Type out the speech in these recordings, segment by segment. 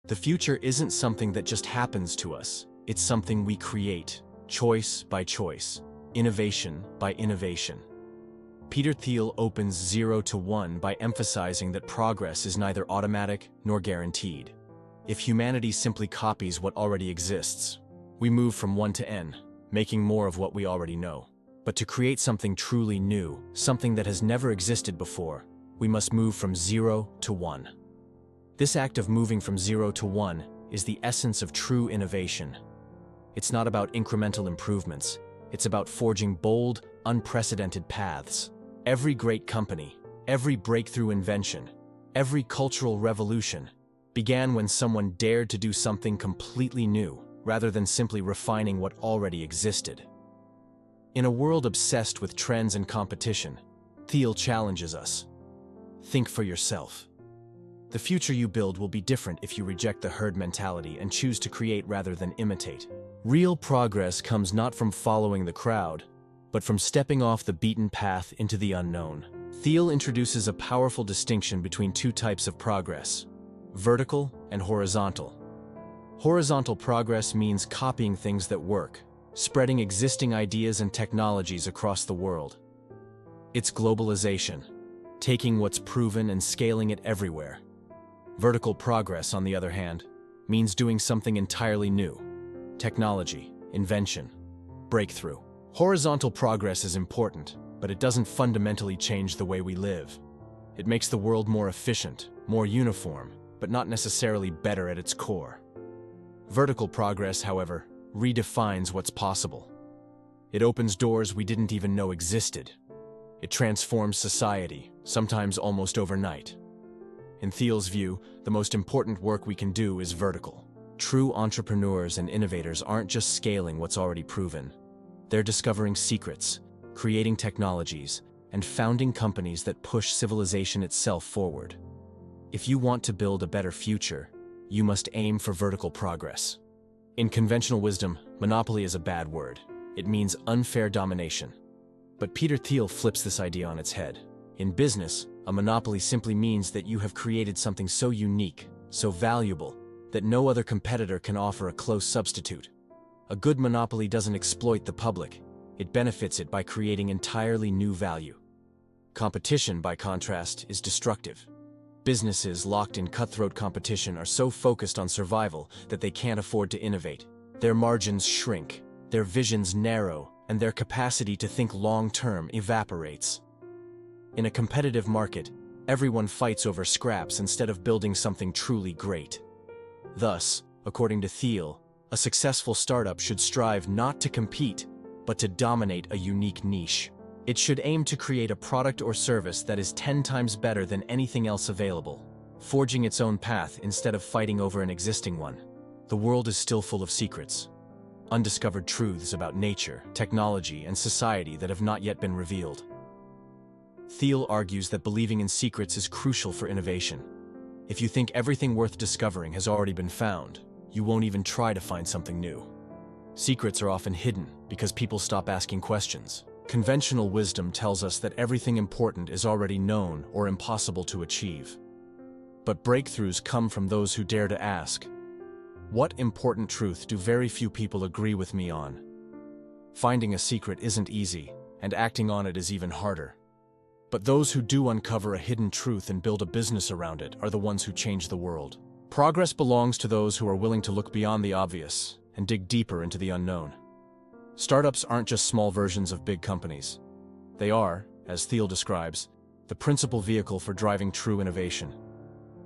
The future isn't something that just happens to us. It's something we create, choice by choice, innovation by innovation. Peter Thiel opens 0 to 1 by emphasizing that progress is neither automatic nor guaranteed. If humanity simply copies what already exists, we move from 1 to n, making more of what we already know. But to create something truly new, something that has never existed before, we must move from 0 to 1. This act of moving from 0 to 1 is the essence of true innovation. It's not about incremental improvements. It's about forging bold, unprecedented paths. Every great company, every breakthrough invention, every cultural revolution began when someone dared to do something completely new, rather than simply refining what already existed. In a world obsessed with trends and competition, Thiel challenges us. Think for yourself. The future you build will be different if you reject the herd mentality and choose to create rather than imitate. Real progress comes not from following the crowd, but from stepping off the beaten path into the unknown. Thiel introduces a powerful distinction between two types of progress: vertical and horizontal. Horizontal progress means copying things that work, spreading existing ideas and technologies across the world. It's globalization, taking what's proven and scaling it everywhere. Vertical progress, on the other hand, means doing something entirely new: technology, invention, breakthrough. Horizontal progress is important, but it doesn't fundamentally change the way we live. It makes the world more efficient, more uniform, but not necessarily better at its core. Vertical progress, however, redefines what's possible. It opens doors we didn't even know existed. It transforms society, sometimes almost overnight. In Thiel's view, the most important work we can do is vertical. True entrepreneurs and innovators aren't just scaling what's already proven. They're discovering secrets, creating technologies, and founding companies that push civilization itself forward. If you want to build a better future, you must aim for vertical progress. In conventional wisdom, monopoly is a bad word. It means unfair domination. But Peter Thiel flips this idea on its head. In business, a monopoly simply means that you have created something so unique, so valuable, that no other competitor can offer a close substitute. A good monopoly doesn't exploit the public. It benefits it by creating entirely new value. Competition, by contrast, is destructive. Businesses locked in cutthroat competition are so focused on survival that they can't afford to innovate. Their margins shrink, their visions narrow, and their capacity to think long-term evaporates. In a competitive market, everyone fights over scraps instead of building something truly great. Thus, according to Thiel, a successful startup should strive not to compete, but to dominate a unique niche. It should aim to create a product or service that is 10 times better than anything else available, forging its own path instead of fighting over an existing one. The world is still full of secrets, undiscovered truths about nature, technology, and society that have not yet been revealed. Thiel argues that believing in secrets is crucial for innovation. If you think everything worth discovering has already been found, you won't even try to find something new. Secrets are often hidden because people stop asking questions. Conventional wisdom tells us that everything important is already known or impossible to achieve. But breakthroughs come from those who dare to ask, what important truth do very few people agree with me on? Finding a secret isn't easy, and acting on it is even harder. But those who do uncover a hidden truth and build a business around it are the ones who change the world. Progress belongs to those who are willing to look beyond the obvious and dig deeper into the unknown. Startups aren't just small versions of big companies. They are, as Thiel describes, the principal vehicle for driving true innovation.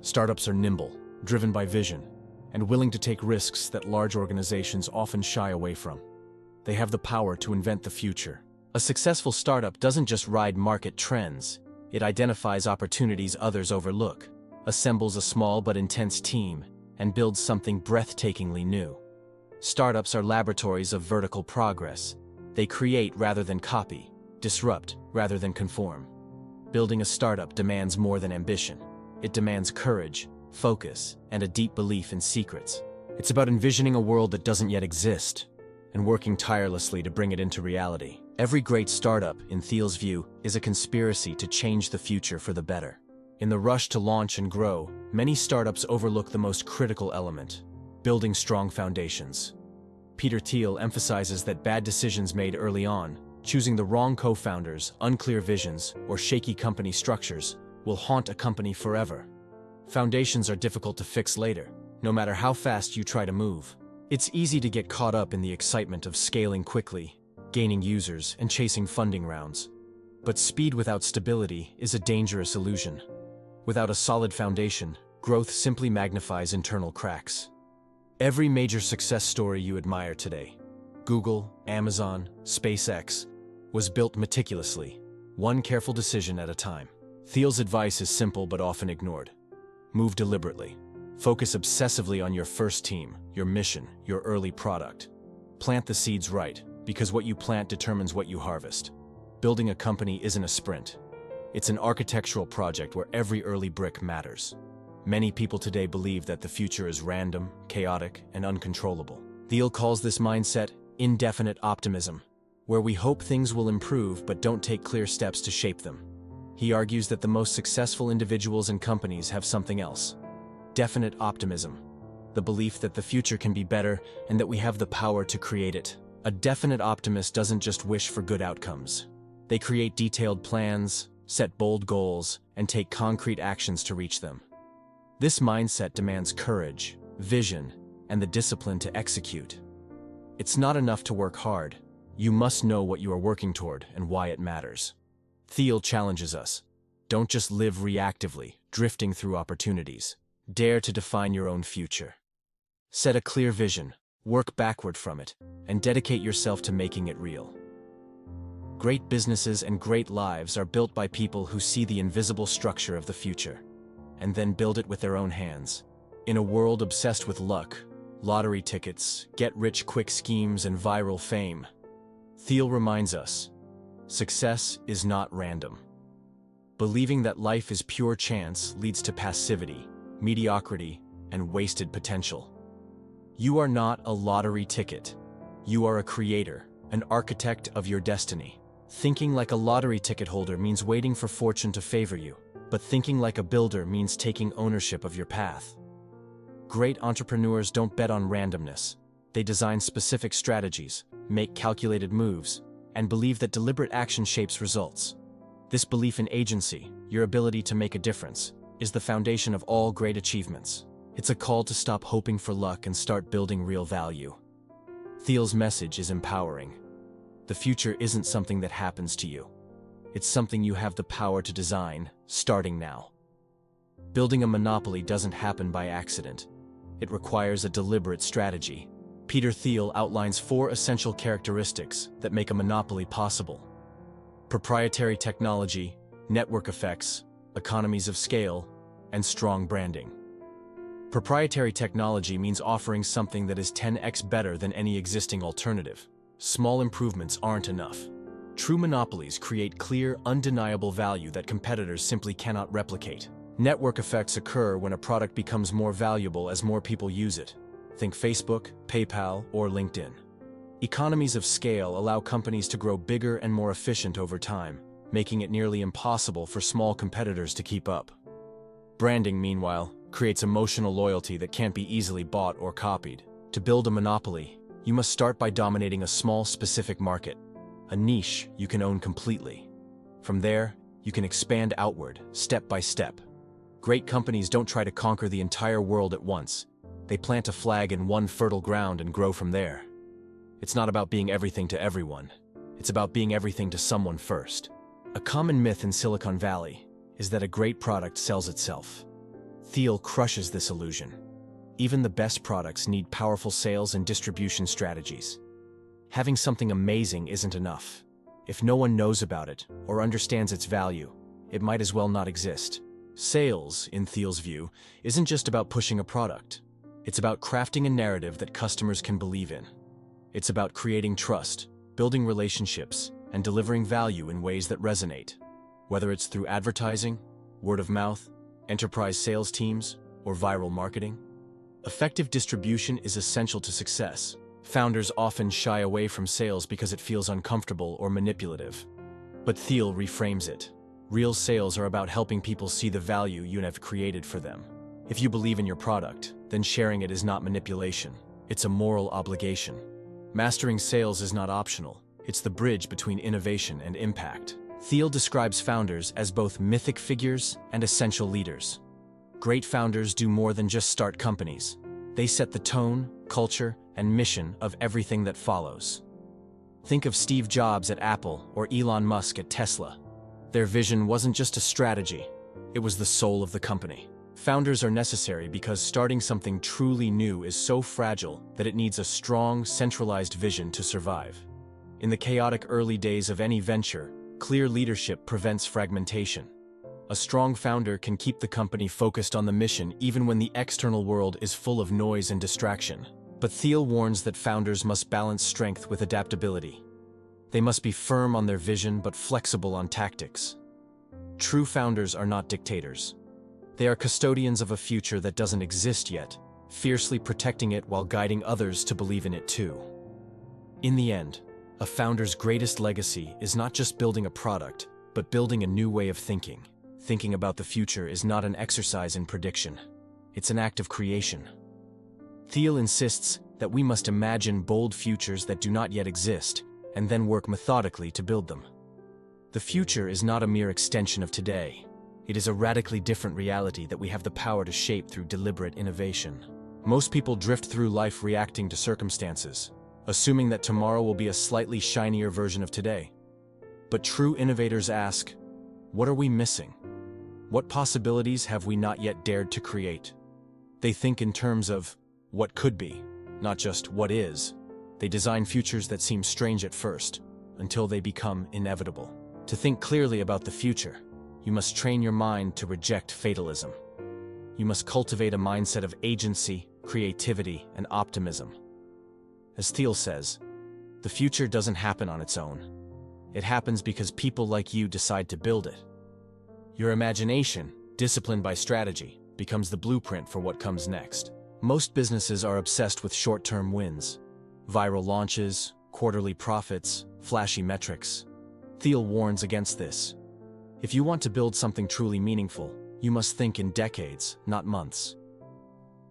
Startups are nimble, driven by vision, and willing to take risks that large organizations often shy away from. They have the power to invent the future. A successful startup doesn't just ride market trends. It identifies opportunities others overlook, assembles a small but intense team, and builds something breathtakingly new. Startups are laboratories of vertical progress. They create rather than copy, disrupt rather than conform. Building a startup demands more than ambition. It demands courage, focus, and a deep belief in secrets. It's about envisioning a world that doesn't yet exist and working tirelessly to bring it into reality. Every great startup, in Thiel's view, is a conspiracy to change the future for the better. In the rush to launch and grow, many startups overlook the most critical element: building strong foundations. Peter Thiel emphasizes that bad decisions made early on, choosing the wrong co-founders, unclear visions, or shaky company structures, will haunt a company forever. Foundations are difficult to fix later, no matter how fast you try to move. It's easy to get caught up in the excitement of scaling quickly, gaining users, and chasing funding rounds. But speed without stability is a dangerous illusion. Without a solid foundation, growth simply magnifies internal cracks. Every major success story you admire today, Google, Amazon, SpaceX, was built meticulously, one careful decision at a time. Thiel's advice is simple but often ignored. Move deliberately. Focus obsessively on your first team, your mission, your early product. Plant the seeds right, because what you plant determines what you harvest. Building a company isn't a sprint. It's an architectural project where every early brick matters. Many people today believe that the future is random, chaotic, and uncontrollable. Thiel calls this mindset indefinite optimism, where we hope things will improve but don't take clear steps to shape them. He argues that the most successful individuals and companies have something else: definite optimism, the belief that the future can be better and that we have the power to create it. A definite optimist doesn't just wish for good outcomes. They create detailed plans, set bold goals, and take concrete actions to reach them. This mindset demands courage, vision, and the discipline to execute. It's not enough to work hard. You must know what you are working toward and why it matters. Thiel challenges us. Don't just live reactively, drifting through opportunities. Dare to define your own future. Set a clear vision, work backward from it, and dedicate yourself to making it real. Great businesses and great lives are built by people who see the invisible structure of the future, and then build it with their own hands. In a world obsessed with luck, lottery tickets, get-rich-quick schemes, and viral fame, Thiel reminds us, success is not random. Believing that life is pure chance leads to passivity, mediocrity, and wasted potential. You are not a lottery ticket. You are a creator, an architect of your destiny. Thinking like a lottery ticket holder means waiting for fortune to favor you, but thinking like a builder means taking ownership of your path. Great entrepreneurs don't bet on randomness. They design specific strategies, make calculated moves, and believe that deliberate action shapes results. This belief in agency, your ability to make a difference, is the foundation of all great achievements. It's a call to stop hoping for luck and start building real value. Thiel's message is empowering. The future isn't something that happens to you. It's something you have the power to design, starting now. Building a monopoly doesn't happen by accident. It requires a deliberate strategy. Peter Thiel outlines 4 essential characteristics that make a monopoly possible: proprietary technology, network effects, economies of scale, and strong branding. Proprietary technology means offering something that is 10x better than any existing alternative. Small improvements aren't enough. True monopolies create clear, undeniable value that competitors simply cannot replicate. Network effects occur when a product becomes more valuable as more people use it. Think Facebook, PayPal, or LinkedIn. Economies of scale allow companies to grow bigger and more efficient over time, making it nearly impossible for small competitors to keep up. Branding, meanwhile, creates emotional loyalty that can't be easily bought or copied. To build a monopoly, you must start by dominating a small, specific market, a niche you can own completely. From there, you can expand outward, step by step. Great companies don't try to conquer the entire world at once. They plant a flag in one fertile ground and grow from there. It's not about being everything to everyone. It's about being everything to someone first. A common myth in Silicon Valley is that a great product sells itself. Thiel crushes this illusion. Even the best products need powerful sales and distribution strategies. Having something amazing isn't enough. If no one knows about it or understands its value, it might as well not exist. Sales, in Thiel's view, isn't just about pushing a product. It's about crafting a narrative that customers can believe in. It's about creating trust, building relationships, and delivering value in ways that resonate. Whether it's through advertising, word of mouth, enterprise sales teams, or viral marketing. Effective distribution is essential to success. Founders often shy away from sales because it feels uncomfortable or manipulative. But Thiel reframes it. Real sales are about helping people see the value you have created for them. If you believe in your product, then sharing it is not manipulation. It's a moral obligation. Mastering sales is not optional. It's the bridge between innovation and impact. Thiel describes founders as both mythic figures and essential leaders. Great founders do more than just start companies. They set the tone, culture, and mission of everything that follows. Think of Steve Jobs at Apple or Elon Musk at Tesla. Their vision wasn't just a strategy, it was the soul of the company. Founders are necessary because starting something truly new is so fragile that it needs a strong, centralized vision to survive. In the chaotic early days of any venture, clear leadership prevents fragmentation. A strong founder can keep the company focused on the mission even when the external world is full of noise and distraction. But Thiel warns that founders must balance strength with adaptability. They must be firm on their vision but flexible on tactics. True founders are not dictators. They are custodians of a future that doesn't exist yet, fiercely protecting it while guiding others to believe in it too. In the end, a founder's greatest legacy is not just building a product, but building a new way of thinking. Thinking about the future is not an exercise in prediction. It's an act of creation. Thiel insists that we must imagine bold futures that do not yet exist, and then work methodically to build them. The future is not a mere extension of today. It is a radically different reality that we have the power to shape through deliberate innovation. Most people drift through life reacting to circumstances, assuming that tomorrow will be a slightly shinier version of today. But true innovators ask, what are we missing? What possibilities have we not yet dared to create? They think in terms of what could be, not just what is. They design futures that seem strange at first, until they become inevitable. To think clearly about the future, you must train your mind to reject fatalism. You must cultivate a mindset of agency, creativity, and optimism. As Thiel says, the future doesn't happen on its own. It happens because people like you decide to build it. Your imagination, disciplined by strategy, becomes the blueprint for what comes next. Most businesses are obsessed with short-term wins. Viral launches, quarterly profits, flashy metrics. Thiel warns against this. If you want to build something truly meaningful, you must think in decades, not months.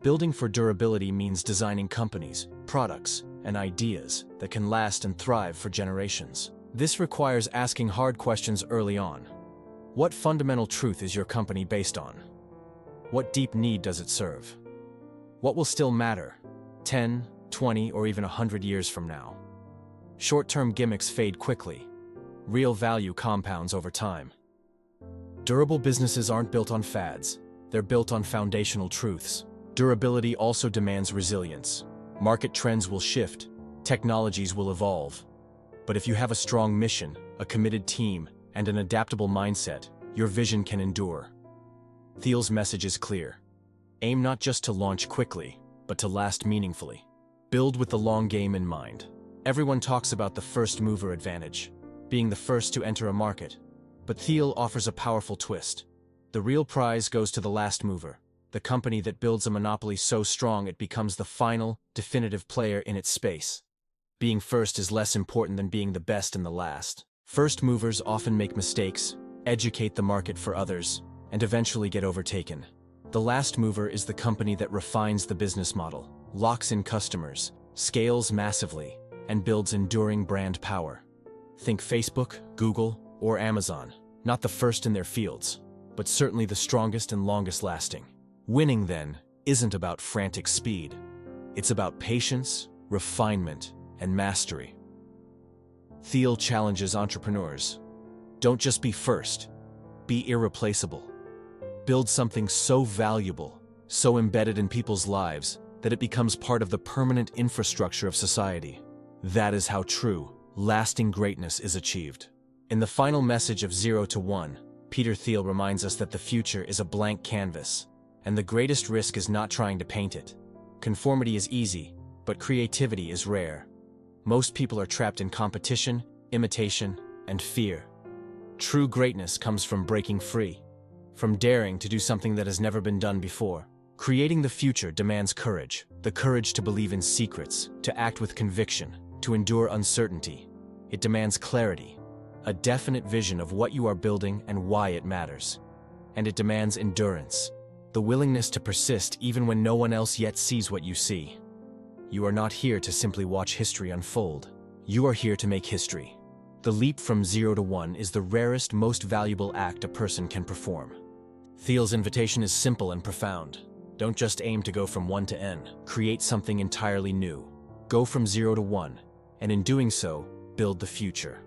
Building for durability means designing companies, products, and ideas that can last and thrive for generations. This requires asking hard questions early on. What fundamental truth is your company based on? What deep need does it serve? What will still matter 10, 20, or even 100 years from now? Short-term gimmicks fade quickly. Real value compounds over time. Durable businesses aren't built on fads. They're built on foundational truths. Durability also demands resilience. Market trends will shift. Technologies will evolve. But if you have a strong mission, a committed team, and an adaptable mindset, your vision can endure. Thiel's message is clear. Aim not just to launch quickly, but to last meaningfully. Build with the long game in mind. Everyone talks about the first mover advantage, being the first to enter a market. But Thiel offers a powerful twist. The real prize goes to the last mover, the company that builds a monopoly so strong it becomes the final, definitive player in its space. Being first is less important than being the best and the last. First movers often make mistakes, educate the market for others, and eventually get overtaken. The last mover is the company that refines the business model, locks in customers, scales massively, and builds enduring brand power. Think Facebook, Google, or Amazon. Not the first in their fields, but certainly the strongest and longest lasting. Winning, then, isn't about frantic speed. It's about patience, refinement, and mastery. Thiel challenges entrepreneurs. Don't just be first. Be irreplaceable. Build something so valuable, so embedded in people's lives, that it becomes part of the permanent infrastructure of society. That is how true, lasting greatness is achieved. In the final message of 0 to 1, Peter Thiel reminds us that the future is a blank canvas, and the greatest risk is not trying to paint it. Conformity is easy, but creativity is rare. Most people are trapped in competition, imitation, and fear. True greatness comes from breaking free, from daring to do something that has never been done before. Creating the future demands courage, the courage to believe in secrets, to act with conviction, to endure uncertainty. It demands clarity, a definite vision of what you are building and why it matters. And it demands endurance, the willingness to persist even when no one else yet sees what you see. You are not here to simply watch history unfold. You are here to make history. The leap from 0 to 1 is the rarest, most valuable act a person can perform. Thiel's invitation is simple and profound. Don't just aim to go from 1 to n. Create something entirely new. Go from 0 to 1, and in doing so, build the future.